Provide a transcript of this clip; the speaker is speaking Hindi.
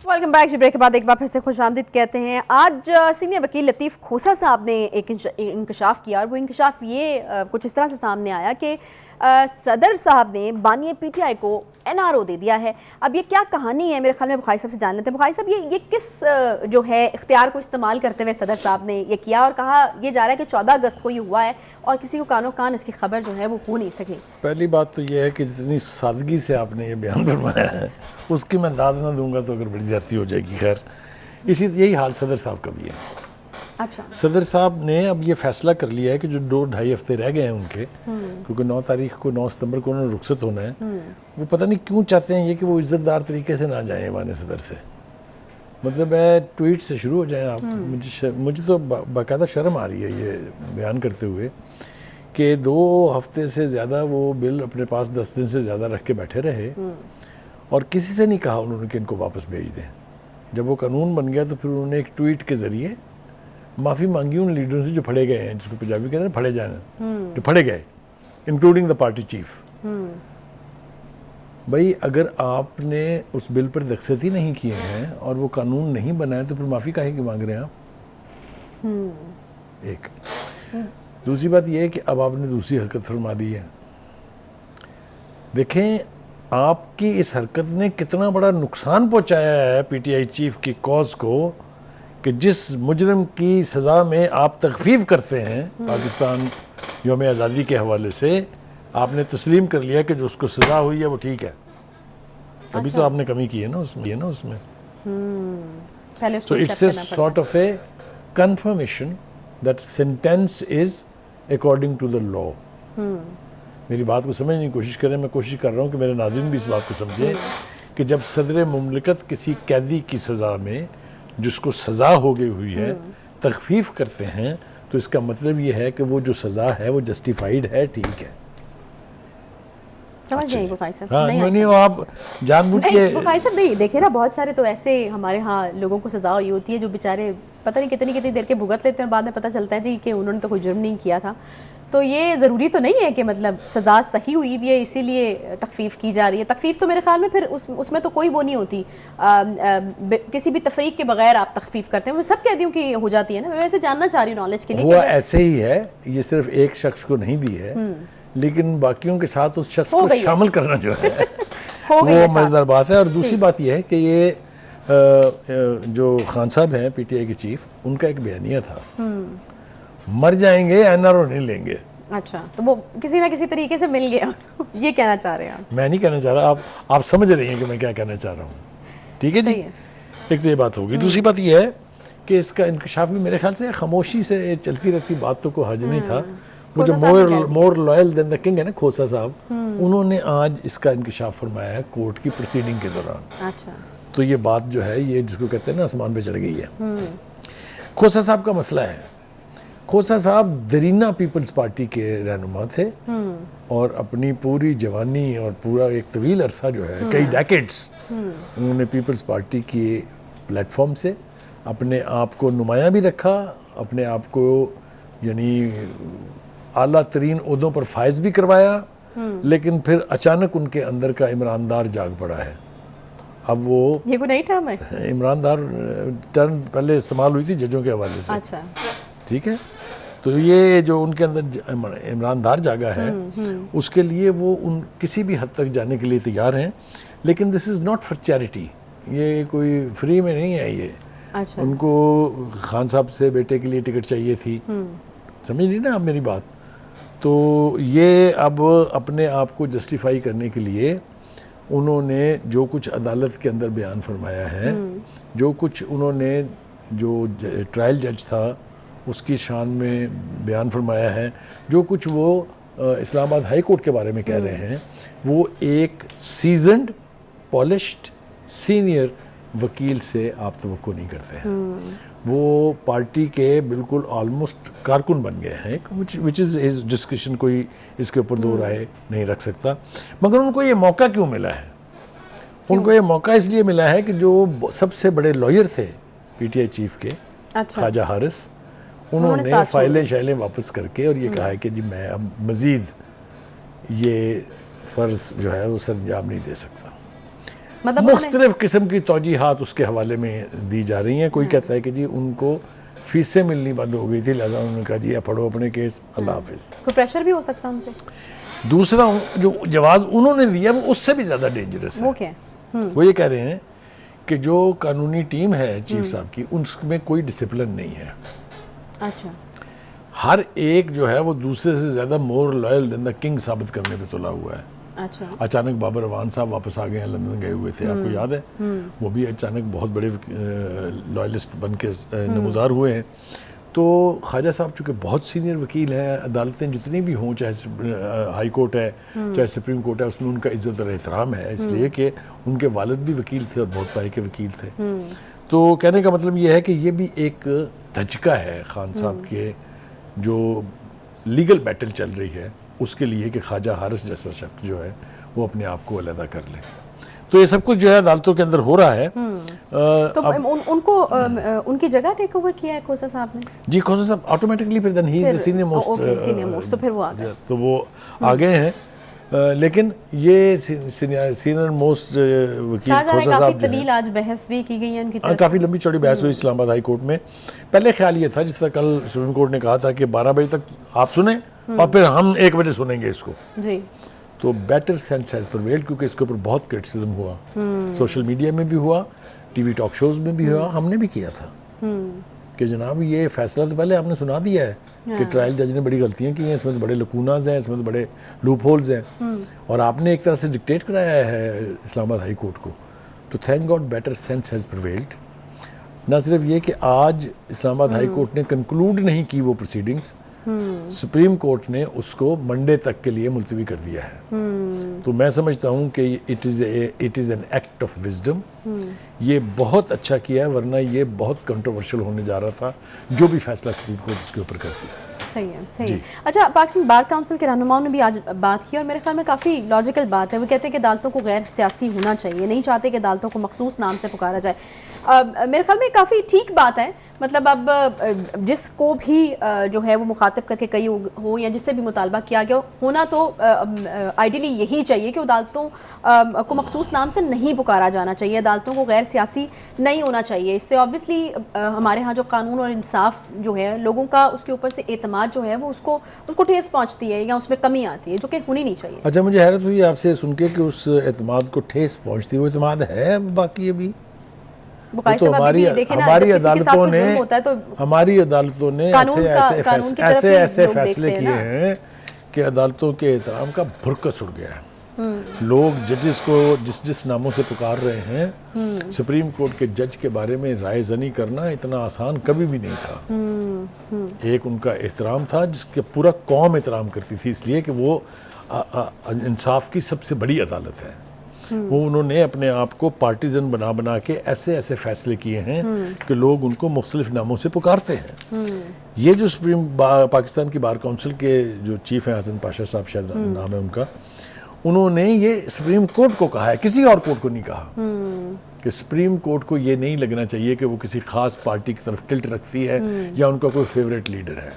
Welcome back. जी ब्रेक के बाद एक बार फिर से खुशामदीद कहते हैं। आज सीनियर वकील लतीफ़ खोसा साहब ने एक इंकशाफ किया और वो इंकशाफ ये कुछ इस तरह से सामने आया कि सदर साहब ने बानी पीटीआई को एनआरओ दे दिया है। अब ये क्या कहानी है, मेरे ख्याल में बुखारी साहब से जान लेते हैं। बुखारी साहब, ये किस जो है इख्तियार को इस्तेमाल करते हुए सदर साहब ने ये किया, और कहा यह जा रहा है कि 14 अगस्त को ये हुआ है और किसी को कानो कान इसकी खबर जो है वो हो नहीं सकी। पहली बात तो ये है कि जितनी सादगी से आपने ये बयान फरमाया है उसकी मैं दाद ना दूंगा तो अगर बड़ी ज्यादती हो जाएगी। खैर, यही हाल सदर साहब का भी है। अच्छा, सदर साहब ने अब ये फैसला कर लिया है कि जो 2-2.5 हफ्ते रह गए हैं उनके, क्योंकि 9 सितंबर को उन्होंने रुखसत होना है, वो पता नहीं क्यों चाहते हैं ये कि वो इज्जतदार तरीके से ना जाएं ईवान सदर से। मतलब है ट्वीट से शुरू हो जाएं आप। मुझे तो बाकायदा शर्म आ रही है ये बयान करते हुए कि 2 हफ्ते से ज़्यादा वो बिल अपने पास 10 दिन से ज़्यादा रख के बैठे रहे और किसी से नहीं कहा उन्होंने कि इनको वापस भेज दें। जब वो कानून बन गया तो फिर उन्होंने एक ट्वीट के ज़रिए माफ़ी मांगी उन लीडरों से जो फड़े गए हैं, जिसको पंजाबी कहते हैं फड़े जाना, जो फड़े गए, इंक्लूडिंग द पार्टी चीफ। भाई, अगर आपने उस बिल पर दस्तखत ही नहीं किए हैं और वो कानून नहीं बनाए तो फिर माफ़ी काहे की मांग रहे हैं आप? एक दूसरी बात यह है कि अब आपने दूसरी हरकत फरमा दी है। देखें, आपकी इस हरकत ने कितना बड़ा नुकसान पहुंचाया है पीटीआई चीफ की कॉज को, कि जिस मुजरिम की सज़ा में आप तखफीफ करते हैं पाकिस्तान यौम आज़ादी के हवाले से, आपने तस्लीम कर लिया कि जो उसको सज़ा हुई है वो ठीक है। तभी तो आपने कमी की है ना उसमें। So it's a sort of a confirmation that sentence is according to the law. मेरी बात को समझने की कोशिश करें। मैं कोशिश कर रहा हूँ कि मेरे नाज़रीन भी इस बात को समझें कि जब सदर मुमलिकत किसी कैदी की सज़ा में जिसको सज़ा हो गई हुई है तखफीफ करते हैं तो इसका मतलब ये है कि वो जो सज़ा है वो जस्टिफाइड है, ठीक है। समझ गई बुखारी साहब? हाँ, नहीं आप जानबूझ के बुखारी साहब नहीं देखे ना, बहुत सारे तो ऐसे हमारे यहाँ लोगों को सज़ा हुई होती है जो बेचारे पता नहीं कितनी देर के भुगत लेते हैं, बाद में पता चलता है जी कि उन्होंने तो कोई जुर्म नहीं किया था। तो ये ज़रूरी तो नहीं है कि मतलब सज़ा सही हुई भी है इसीलिए तखफीफ की जा रही है। तखफीफ तो मेरे ख्याल में फिर उसमें तो कोई वो नहीं होती, किसी भी तफरीक के बगैर आप तखफीफ करते हैं। वो सब कैदियों की हो जाती है ना। मैं वैसे जानना चाह रही हूँ नॉलेज के लिए। हुआ ऐसे ही है, ये सिर्फ एक शख्स को नहीं दी है लेकिन बाकियों के साथ उस शख्स को शामिल करना जो है वो मज़ेदार बात है। और दूसरी बात यह है कि ये जो खान साहब हैं पीटीआई के चीफ, उनका एक बयानिया था, मर जाएंगे एनआरओ नहीं लेंगे। अच्छा, तो वो किसी ना किसी तरीके से मिल गया ये कहना चाह रहे हैं आप? मैं नहीं कहना चाह रहा, आप समझ रही हैं कि मैं क्या कहना चाह रहा हूँ। ठीक है जी, एक तो ये बात होगी। दूसरी बात ये है कि इसका इंकशाफ भी मेरे ख्याल से खामोशी से चलती रहती बातों को हर्ज नहीं था। वो जो more loyal than the king है ना, खोसा साहब, उन्होंने आज इसका इंकशाफ फरमाया है कोर्ट की प्रोसीडिंग के दौरान। अच्छा, तो ये बात जो है ये जिसको कहते हैं ना आसमान पे चढ़ गई है। खोसा साहब का मसला है, खोसा साहब दरीना पीपल्स पार्टी के रहनुमा थे और अपनी पूरी जवानी और पूरा एक तवील अरसा जो है, कई डेकेड्स, उन्होंने पीपल्स पार्टी के प्लेटफॉर्म से अपने आप को नुमायां भी रखा, अपने आप को यानी आला तरीन ओहदों पर फायज भी करवाया। लेकिन फिर अचानक उनके अंदर का इमरानदार जाग पड़ा है। अब वो ये कोई नई टर्म है? इमरानदार टर्म पहले इस्तेमाल हुई थी जजों के हवाले से। अच्छा, ठीक है, तो ये जो उनके अंदर इमरानदार जागा है उसके लिए वो उन किसी भी हद तक जाने के लिए तैयार हैं। लेकिन this is not for charity, ये कोई फ्री में नहीं है ये। अच्छा, उनको खान साहब से बेटे के लिए टिकट चाहिए थी, समझ नहीं ना आप मेरी बात। तो ये अब अपने आप को जस्टिफाई करने के लिए उन्होंने जो कुछ अदालत के अंदर बयान फरमाया है, जो कुछ उन्होंने जो ट्रायल जज था उसकी शान में बयान फरमाया है, जो कुछ वो इस्लामाबाद हाई कोर्ट के बारे में कह रहे हैं, वो एक सीजन्ड पॉलिश्ड सीनियर वकील से आप तवक्को नहीं करते हैं। वो पार्टी के बिल्कुल ऑलमोस्ट कारकुन बन गए हैं, विच इज़ हिज डिस्कशन, कोई इसके ऊपर दो राय नहीं रख सकता। मगर उनको ये मौका क्यों मिला है? उनको ये मौका इसलिए मिला है कि जो सबसे बड़े लॉयर थे पीटीआई चीफ के, ख्वाजा हारिस, उन्होंने फाइलें शाइलें वापस करके और ये कहा है कि जी मैं अब मज़ीद ये फ़र्ज़ जो है वो सर अंजाम नहीं दे सकता। मतलब मुख्तलिफ किस्म की तौजीहात उसके हवाले में दी जा रही हैं। कोई कहता है कि जी उनको फीसें मिलनी बंद हो गई थी, लिहाजा उन्होंने कहा जी आप पढ़ो अपने केस, अल्लाह हाफिज़। कोई प्रेशर भी हो सकता है उन पे। दूसरा जो जवाब उन्होंने दिया वो उससे भी ज़्यादा डेंजरस है। वो क्या है? वो ये कह रहे हैं कि जो कानूनी टीम है चीफ साहब की, उसमें कोई डिसिप्लिन नहीं है। अच्छा। हर एक जो है वो दूसरे से ज़्यादा more loyal than the king साबित करने पे तुला हुआ है। अच्छा। अचानक बाबर अवान साहब वापस आ गए हैं, लंदन गए हुए थे, आपको याद है? वो भी अचानक बहुत बड़े लॉयलिस्ट बन के नमूदार हुए हैं। तो ख्वाजा साहब चूँकि बहुत सीनियर वकील हैं, अदालतें जितनी भी हों, चाहे हाई कोर्ट है चाहे सुप्रीम कोर्ट है, उसमें उनका इज़्ज़त और एहतराम है, इसलिए कि उनके वालिद भी वकील थे और बहुत पाए के वकील थे। तो कहने का मतलब ये है कि ये भी एक धचका है खान साहब के जो लीगल बैटल चल रही है उसके लिए कि ख्वाजा हारिस जैसा शख्स जो है वो अपने आप को अलहदा कर ले। तो ये सब कुछ जो है अदालतों के अंदर हो रहा है। तो उनको उनकी जगह टेक ओवर किया है खोसा साहब ने? जी, खोसा साहब ऑटोमेटिकली फिर then he is the senior most, तो फिर वो आ गए। तो वो आ गए हैं। लेकिन ये सीनियर मोस्ट वकील खोसा साहब जो तवील आज बहस भी की गई है उनकी तरफ। काफ़ी लंबी चौड़ी बहस हुई इस्लामाबाद हाई कोर्ट में। पहले ख्याल ये था, जिस तरह कल सुप्रीम कोर्ट ने कहा था कि 12 बजे तक आप सुने और फिर हम 1 बजे सुनेंगे इसको। जी। तो बेटर सेंस हैज़ प्रिवेल्ड, क्योंकि इसके ऊपर बहुत क्रिटिसिज्म हुआ, सोशल मीडिया में भी हुआ, टीवी टॉक शोज में भी हुआ, हमने भी किया था कि जनाब ये फैसला तो पहले आपने सुना दिया है कि ट्रायल जज ने बड़ी गलतियां की हैं, इसमें तो बड़े लकूनाज हैं, इसमें तो बड़े लूप होल्स हैं, और आपने एक तरह से डिक्टेट कराया है इस्लामाबाद हाई कोर्ट को। तो thank God better sense has prevailed. ना सिर्फ ये कि आज इस्लामाबाद हाई कोर्ट ने कंक्लूड नहीं की वो प्रोसीडिंग्स, सुप्रीम कोर्ट ने उसको मंडे तक के लिए मुलतवी कर दिया है। तो मैं समझता हूँ कि it is an act of wisdom. ये बहुत अच्छा किया है, वरना ये बहुत कंट्रोवर्शियल होने जा रहा था जो भी फैसला सुप्रीम कोर्ट इसके ऊपर करती है। सही है, सही है। अच्छा, पाकिस्तान बार काउंसिल के रहनुमाओं ने भी आज बात की और मेरे ख्याल में काफ़ी लॉजिकल बात है। वो कहते हैं कि अदालतों को गैर सियासी होना चाहिए, नहीं चाहते कि अदालतों को मखसूस नाम से पुकारा जाए। मेरे ख्याल में काफ़ी ठीक बात है। मतलब अब जिसको भी जो है वो मुखातिब करके कई हो या जिससे भी मुतालबा किया गया होना, तो आइडियली यही चाहिए कि अदालतों को मखसूस नाम से नहीं पुकारा जाना चाहिए, अदालतों को गैर सियासी नहीं होना चाहिए। इससे ऑब्वियसली हमारे यहाँ जो कानून और इंसाफ जो है लोगों का, उसके ऊपर से एतमाद जो है वो उसको ठेस पहुँचती है या उसमें कमी आती है, जो कि होनी नहीं चाहिए। अच्छा, मुझे हैरत हुई आपसे सुन के कि उस एतमाद को ठेस पहुँचती है। वो एतमाद है बाकी अभी तो हमारी अदालतों ने ऐसे फैसले किए हैं कि अदालतों के एहतराम का भुरकस उड़ गया है। लोग जजेस को जिस नामों से पुकार रहे हैं, सुप्रीम कोर्ट के जज के बारे में राय जनी करना इतना आसान कभी भी नहीं था। एक उनका एहतराम था जिसके पूरा कौम एहतराम करती थी, इसलिए कि वो इंसाफ की सबसे बड़ी अदालत है। वो उन्होंने अपने आप को पार्टीजन बना के ऐसे फैसले किए हैं कि लोग उनको मुख्तलिफ नामों से पुकारते हैं। ये जो पाकिस्तान की बार काउंसिल के जो चीफ हैं, हसन पाशा साहब शायद नाम है उनका, उन्होंने ये सुप्रीम कोर्ट को कहा है, किसी और कोर्ट को नहीं कहा, कि सुप्रीम कोर्ट को ये नहीं लगना चाहिए कि वो किसी खास पार्टी की तरफ टिल्ट रखती है या उनका कोई फेवरेट लीडर है।